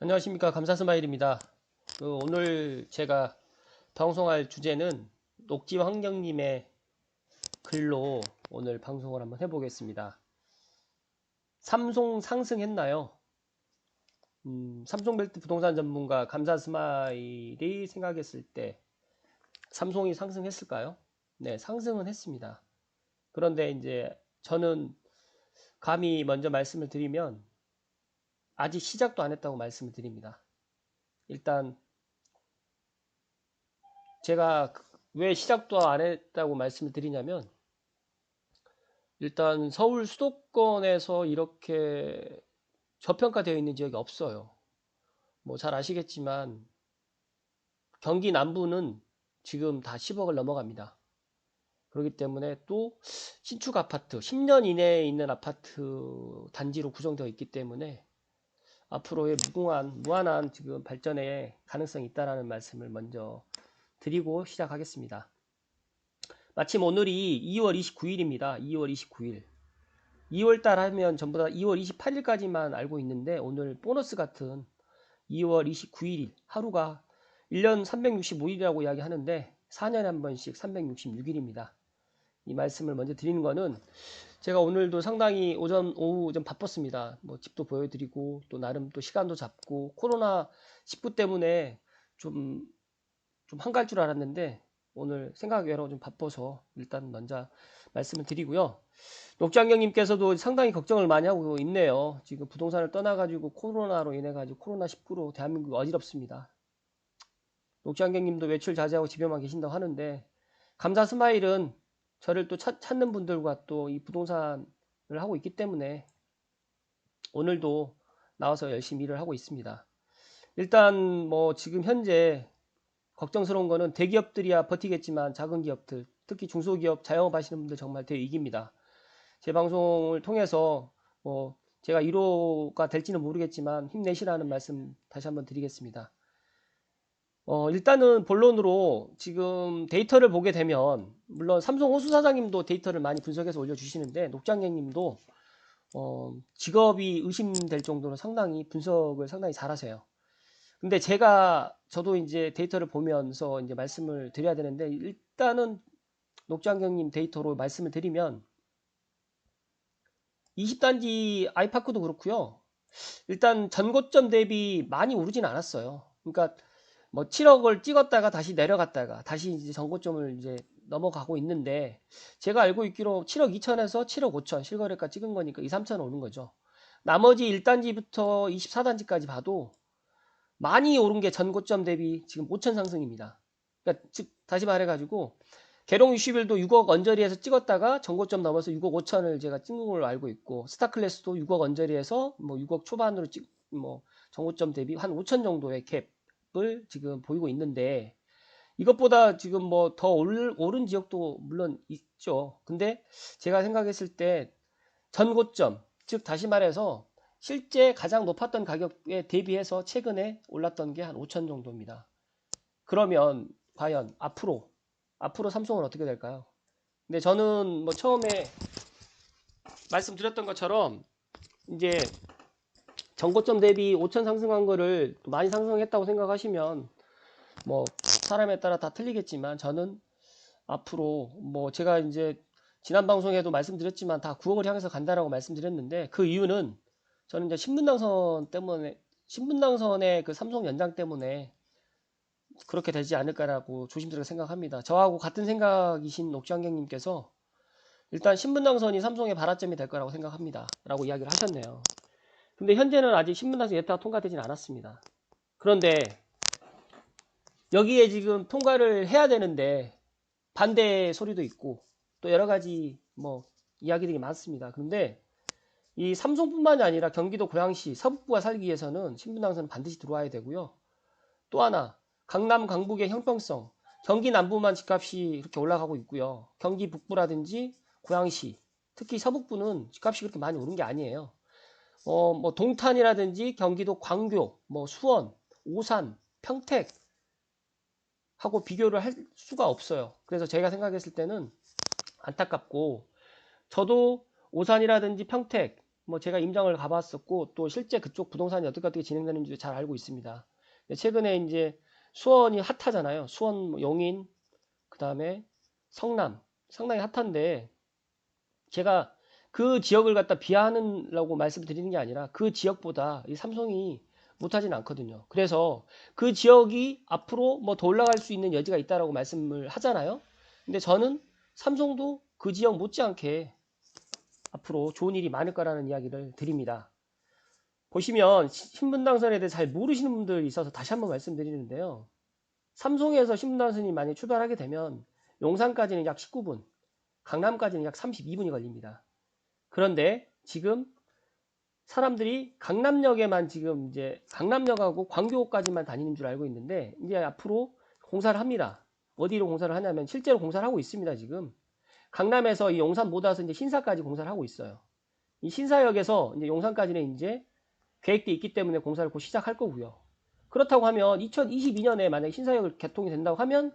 안녕하십니까. 감사스마일입니다. 오늘 제가 방송할 주제는 녹지환경님의 글로 오늘 방송을 한번 해보겠습니다. 삼성 상승했나요? 삼성벨트 부동산 전문가 감사스마일이 생각했을 때 삼성이 상승했을까요? 네, 상승은 했습니다. 그런데 이제 저는 감히 먼저 말씀을 드리면 아직 시작도 안 했다고 말씀을 드립니다. 일단 제가 왜 시작도 안 했다고 말씀을 드리냐면, 일단 서울 수도권에서 이렇게 저평가되어 있는 지역이 없어요. 뭐 잘 아시겠지만 경기 남부는 지금 다 10억을 넘어갑니다. 그렇기 때문에 또 신축 아파트 10년 이내에 있는 아파트 단지로 구성되어 있기 때문에 앞으로의 무한한 지금 발전의 가능성이 있다라는 말씀을 먼저 드리고 시작하겠습니다. 마침 오늘이 2월 29일입니다. 2월 29일. 2월달 하면 전부 다 2월 28일까지만 알고 있는데, 오늘 보너스 같은 2월 29일 하루가 1년 365일이라고 이야기하는데 4년에 한 번씩 366일입니다. 이 말씀을 먼저 드리는 거는, 제가 오늘도 상당히 오후 좀 바빴습니다. 뭐 집도 보여드리고 또 나름 또 시간도 잡고, 코로나19 때문에 좀 한가할 줄 알았는데 오늘 생각 외로 좀 바빠서 일단 먼저 말씀을 드리고요. 녹장경님께서도 상당히 걱정을 많이 하고 있네요. 지금 부동산을 떠나가지고 코로나로 인해가지고 코로나19로 대한민국이 어지럽습니다. 녹장경님도 외출 자제하고 집에만 계신다고 하는데, 감사 스마일은 저를 또 찾는 분들과 또 이 부동산을 하고 있기 때문에 오늘도 나와서 열심히 일을 하고 있습니다. 일단 뭐 지금 현재 걱정스러운 거는 대기업들이야 버티겠지만 작은 기업들, 특히 중소기업 자영업 하시는 분들 정말 대위기입니다. 제 방송을 통해서 뭐 제가 1호가 될지는 모르겠지만 힘내시라는 말씀 다시 한번 드리겠습니다. 일단은 본론으로 지금 데이터를 보게 되면, 물론 삼성 호수 사장님도 데이터를 많이 분석해서 올려주시는데, 녹장객님도 직업이 의심될 정도로 상당히 분석을 상당히 잘하세요. 근데 저도 이제 데이터를 보면서 이제 말씀을 드려야 되는데, 일단은 녹장경님 데이터로 말씀을 드리면 20단지 아이파크도 그렇고요. 일단 전고점 대비 많이 오르진 않았어요. 그러니까 뭐 7억을 찍었다가 다시 내려갔다가 다시 이제 전고점을 이제 넘어가고 있는데, 제가 알고 있기로 7억 2천에서 7억 5천 실거래가 찍은 거니까 2, 3천 오른 거죠. 나머지 1단지부터 24단지까지 봐도 많이 오른 게 전고점 대비 지금 5천 상승입니다. 그러니까 즉 다시 말해가지고 계룡 유시빌도 6억 언저리에서 찍었다가 전고점 넘어서 6억 5천을 제가 찍은 걸로 알고 있고, 스타클래스도 6억 언저리에서 뭐 6억 초반으로 뭐 전고점 대비 한 5천 정도의 갭을 지금 보이고 있는데, 이것보다 지금 뭐 더 오른 지역도 물론 있죠. 근데 제가 생각했을 때 전고점, 즉 다시 말해서 실제 가장 높았던 가격에 대비해서 최근에 올랐던 게 한 5천 정도입니다. 그러면 과연 앞으로 삼성은 어떻게 될까요? 근데 저는 뭐 처음에 말씀드렸던 것처럼 이제 전고점 대비 5천 상승한 거를 많이 상승했다고 생각하시면 뭐 사람에 따라 다 틀리겠지만, 저는 앞으로 뭐 제가 이제 지난 방송에도 말씀드렸지만 다 9억을 향해서 간다라고 말씀드렸는데, 그 이유는 저는 이제 신분당선의 그 삼성 연장 때문에 그렇게 되지 않을까라고 조심스럽게 생각합니다. 저하고 같은 생각이신 옥시환경님께서 일단 신분당선이 삼성의 발화점이 될 거라고 생각합니다 라고 이야기를 하셨네요. 근데 현재는 아직 신분당선 예타가 통과되진 않았습니다. 그런데 여기에 지금 통과를 해야 되는데 반대 소리도 있고 또 여러 가지 뭐 이야기들이 많습니다. 그런데 이 삼성뿐만이 아니라 경기도 고양시 서북부가 살기 위해서는 신분당선은 반드시 들어와야 되고요. 또 하나, 강남 강북의 형평성, 경기 남부만 집값이 이렇게 올라가고 있고요. 경기 북부라든지 고양시, 특히 서북부는 집값이 그렇게 많이 오른 게 아니에요. 뭐 동탄이라든지 경기도 광교, 뭐 수원, 오산, 평택 하고 비교를 할 수가 없어요. 그래서 제가 생각했을 때는 안타깝고, 저도 오산이라든지 평택, 뭐 제가 임장을 가봤었고 또 실제 그쪽 부동산이 어떻게 진행되는지 잘 알고 있습니다. 최근에 이제 수원이 핫하잖아요. 수원, 뭐 용인, 그 다음에 성남 상당히 핫한데 제가 그 지역을 갖다 비하하려고 말씀드리는 게 아니라 그 지역보다 이 삼성이 못하진 않거든요. 그래서 그 지역이 앞으로 뭐 더 올라갈 수 있는 여지가 있다라고 말씀을 하잖아요. 근데 저는 삼성도 그 지역 못지않게 앞으로 좋은 일이 많을 거라는 이야기를 드립니다. 보시면 신분당선에 대해 잘 모르시는 분들이 있어서 다시 한번 말씀드리는데요. 삼성에서 신분당선이 만약 출발하게 되면 용산까지는 약 19분, 강남까지는 약 32분이 걸립니다. 그런데 지금 사람들이 강남역에만 지금 이제 강남역하고 광교까지만 다니는 줄 알고 있는데 이제 앞으로 공사를 합니다. 어디로 공사를 하냐면 실제로 공사를 하고 있습니다. 지금 강남에서 이 용산 못 와서 이제 신사까지 공사를 하고 있어요. 이 신사역에서 이제 용산까지는 이제 계획돼 있기 때문에 공사를 곧 시작할 거고요. 그렇다고 하면 2022년에 만약에 신사역을 개통이 된다고 하면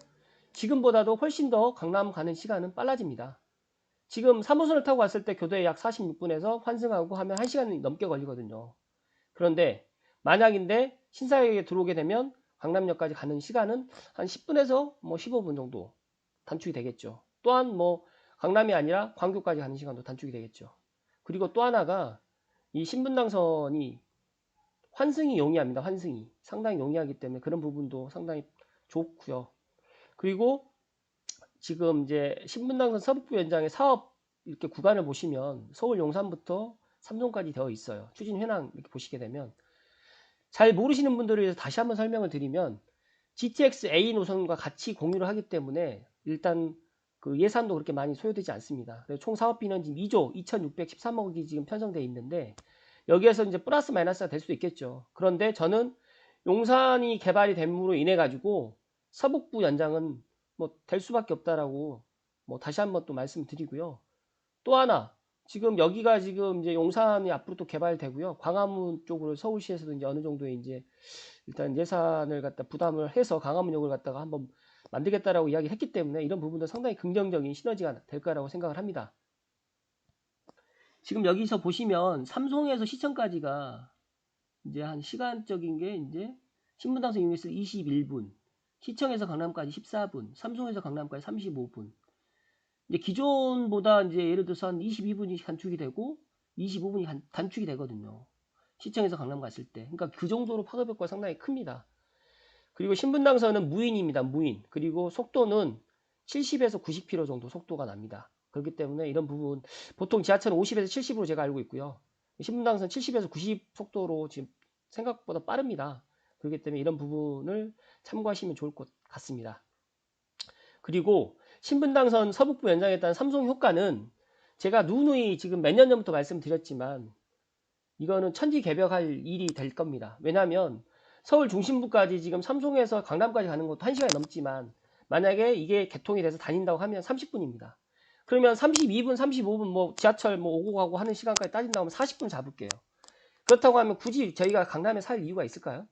지금보다도 훨씬 더 강남 가는 시간은 빨라집니다. 지금 3호선을 타고 왔을 때 교도에 약 46분에서 환승하고 하면 1시간 넘게 걸리거든요. 그런데 만약인데 신사역에 들어오게 되면 강남역까지 가는 시간은 한 10분에서 뭐 15분 정도 단축이 되겠죠. 또한 뭐 강남이 아니라 광교까지 가는 시간도 단축이 되겠죠. 그리고 또 하나가 이 신분당선이 환승이 용이합니다. 환승이 상당히 용이하기 때문에 그런 부분도 상당히 좋고요. 그리고 지금 이제 신분당선 서북부 연장의 사업 이렇게 구간을 보시면 서울 용산부터 삼성까지 되어 있어요. 추진 현황 이렇게 보시게 되면 잘 모르시는 분들을 위해서 다시 한번 설명을 드리면 GTX A 노선과 같이 공유를 하기 때문에 일단 그 예산도 그렇게 많이 소요되지 않습니다. 총 사업비는 지금 2조 2613억이 지금 편성되어 있는데 여기에서 이제 플러스 마이너스가 될 수도 있겠죠. 그런데 저는 용산이 개발이 됨으로 인해 가지고 서북부 연장은 뭐 될 수밖에 없다라고 뭐 다시 한번 또 말씀드리고요. 또 하나 지금 여기가 지금 이제 용산이 앞으로 또 개발되고요. 광화문 쪽으로 서울시에서도 이제 어느 정도의 이제 일단 예산을 갖다 부담을 해서 광화문역을 갖다가 한번 만들겠다라고 이야기했기 때문에 이런 부분도 상당히 긍정적인 시너지가 될 거라고 생각을 합니다. 지금 여기서 보시면 삼성에서 시청까지가 이제 한 시간적인 게 이제 신분당선 이용해서 21분, 시청에서 강남까지 14분, 삼성에서 강남까지 35분. 이제 기존보다 이제 예를 들어서 한 22분이 단축이 되고 25분이 단축이 되거든요. 시청에서 강남 갔을 때. 그러니까 그 정도로 파급 효과가 상당히 큽니다. 그리고 신분당선은 무인입니다. 무인. 그리고 속도는 70에서 90km 정도 속도가 납니다. 그렇기 때문에 이런 부분 보통 지하철은 50에서 70으로 제가 알고 있고요. 신분당선 70에서 90 속도로 지금 생각보다 빠릅니다. 그렇기 때문에 이런 부분을 참고하시면 좋을 것 같습니다. 그리고 신분당선 서북부 연장에 따른 삼성 효과는 제가 누누이 지금 몇 년 전부터 말씀드렸지만 이거는 천지개벽할 일이 될 겁니다. 왜냐하면 서울 중심부까지 지금 삼성에서 강남까지 가는 것도 1시간이 넘지만 만약에 이게 개통이 돼서 다닌다고 하면 30분입니다. 그러면 32분, 35분 뭐 지하철 뭐 오고 가고 하는 시간까지 따진다고 하면 40분 잡을게요. 그렇다고 하면 굳이 저희가 강남에 살 이유가 있을까요?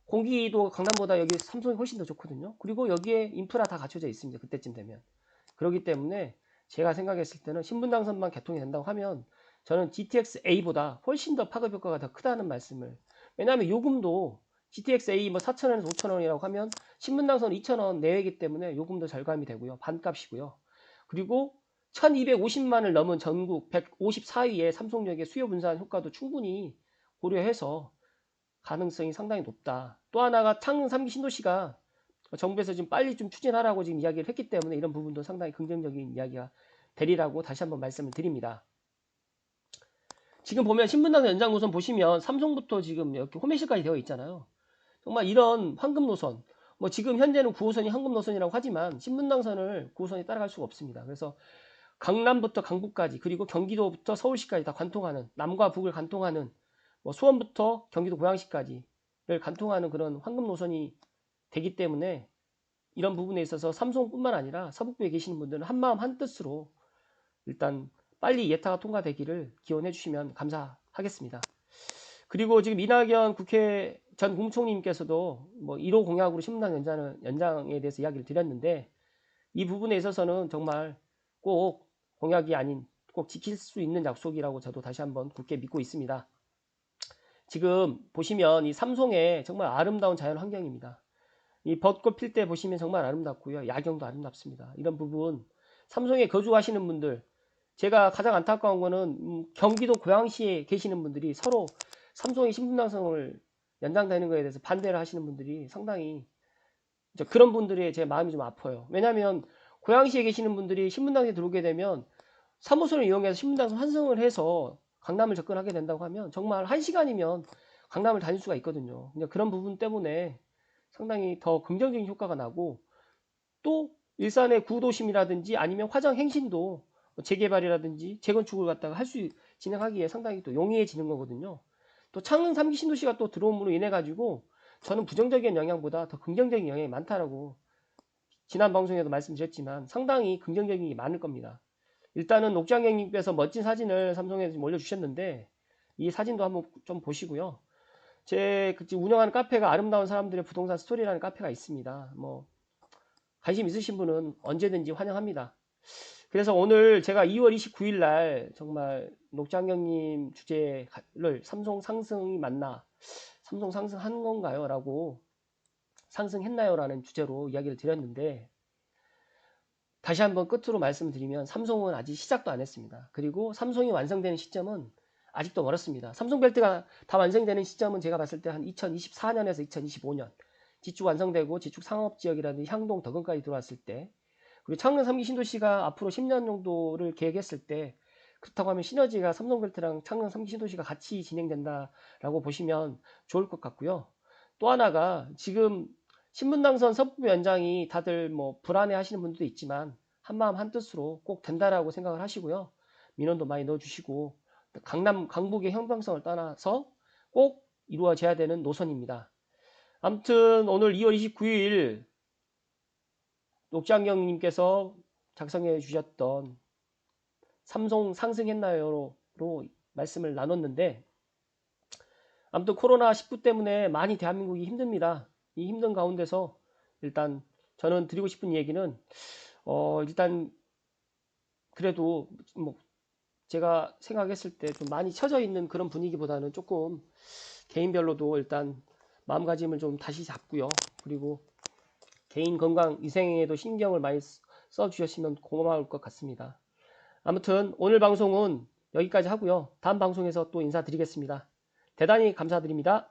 공기도 강남보다 여기 삼성이 훨씬 더 좋거든요. 그리고 여기에 인프라 다 갖춰져 있습니다. 그때쯤 되면. 그렇기 때문에 제가 생각했을 때는 신분당선만 개통이 된다고 하면 저는 GTX A보다 훨씬 더 파급 효과가 더 크다는 말씀을. 왜냐하면 요금도 GTX A 뭐 4,000원에서 5,000원이라고 하면 신분당선 2,000원 내외이기 때문에 요금도 절감이 되고요. 반값이고요. 그리고 1250만을 넘은 전국 154위의 삼성역의 수요 분산 효과도 충분히 고려해서 가능성이 상당히 높다. 또 하나가 창릉 3기 신도시가 정부에서 지금 빨리 좀 추진하라고 지금 이야기를 했기 때문에 이런 부분도 상당히 긍정적인 이야기가 되리라고 다시 한번 말씀을 드립니다. 지금 보면 신분당선 연장 노선 보시면 삼성부터 지금 이렇게 호메시까지 되어 있잖아요. 정말 이런 황금 노선, 뭐 지금 현재는 9호선이 황금 노선이라고 하지만 신분당선을 9호선이 따라갈 수가 없습니다. 그래서 강남부터 강북까지 그리고 경기도부터 서울시까지 다 관통하는 남과 북을 관통하는 뭐 수원부터 경기도 고양시까지를 관통하는 그런 황금 노선이 되기 때문에 이런 부분에 있어서 삼성뿐만 아니라 서북부에 계시는 분들은 한마음 한뜻으로 일단 빨리 예타가 통과되기를 기원해 주시면 감사하겠습니다. 그리고 지금 이낙연 국회 전 국무총리님께서도 뭐 1호 공약으로 신분당 연장에 대해서 이야기를 드렸는데 이 부분에 있어서는 정말 꼭 공약이 아닌 꼭 지킬 수 있는 약속이라고 저도 다시 한번 굳게 믿고 있습니다. 지금 보시면 이 삼송에 정말 아름다운 자연 환경입니다. 이 벚꽃 필 때 보시면 정말 아름답고요. 야경도 아름답습니다. 이런 부분 삼송에 거주하시는 분들, 제가 가장 안타까운 거는 경기도 고양시에 계시는 분들이 서로 삼송의 신분당선을 연장되는 것에 대해서 반대를 하시는 분들이 상당히, 그런 분들의 제 마음이 좀 아파요. 왜냐하면 고양시에 계시는 분들이 신분당선에 들어오게 되면 사무소를 이용해서 신분당선 환승을 해서 강남을 접근하게 된다고 하면 정말 1시간이면 강남을 다닐 수가 있거든요. 그런 부분 때문에 상당히 더 긍정적인 효과가 나고, 또 일산의 구도심이라든지 아니면 화정 행신도 재개발이라든지 재건축을 갖다가 진행하기에 상당히 또 용이해지는 거거든요. 또 창릉 3기 신도시가 또 들어옴으로 인해 가지고 저는 부정적인 영향보다 더 긍정적인 영향이 많다라고 지난 방송에도 말씀드렸지만 상당히 긍정적인 게 많을 겁니다. 일단은 옥장경님께서 멋진 사진을 삼성에 좀 올려주셨는데 이 사진도 한번 좀 보시고요. 제 운영하는 카페가 아름다운 사람들의 부동산 스토리라는 카페가 있습니다. 뭐 관심 있으신 분은 언제든지 환영합니다. 그래서 오늘 제가 2월 29일 날 정말 녹장경님 주제를 삼성 상승이 맞나, 삼성 상승한 건가요? 라고, 상승했나요? 라는 주제로 이야기를 드렸는데, 다시 한번 끝으로 말씀드리면 삼성은 아직 시작도 안 했습니다. 그리고 삼성이 완성되는 시점은 아직도 멀었습니다. 삼성벨트가 다 완성되는 시점은 제가 봤을 때 한 2024년에서 2025년, 지축 완성되고 지축 상업지역이라든지 향동, 덕은까지 들어왔을 때, 그리고 창릉 3기 신도시가 앞으로 10년 정도를 계획했을 때, 그렇다고 하면 시너지가 삼성벨트랑 창릉 3기 신도시가 같이 진행된다라고 보시면 좋을 것 같고요. 또 하나가 지금 신분당선 서부 연장이 다들 뭐 불안해 하시는 분들도 있지만 한마음 한뜻으로 꼭 된다라고 생각을 하시고요. 민원도 많이 넣어주시고, 강남, 강북의 형평성을 떠나서 꼭 이루어져야 되는 노선입니다. 아무튼 오늘 2월 29일 녹장경님께서 작성해 주셨던 삼성 상승했나요로 말씀을 나눴는데, 아무튼 코로나19 때문에 많이 대한민국이 힘듭니다. 이 힘든 가운데서 일단 저는 드리고 싶은 얘기는 일단 그래도 뭐 제가 생각했을 때 좀 많이 처져 있는 그런 분위기보다는 조금 개인별로도 일단 마음가짐을 좀 다시 잡고요. 그리고 개인 건강 위생에도 신경을 많이 써 주셨으면 고마울 것 같습니다. 아무튼 오늘 방송은 여기까지 하고요. 다음 방송에서 또 인사드리겠습니다. 대단히 감사드립니다.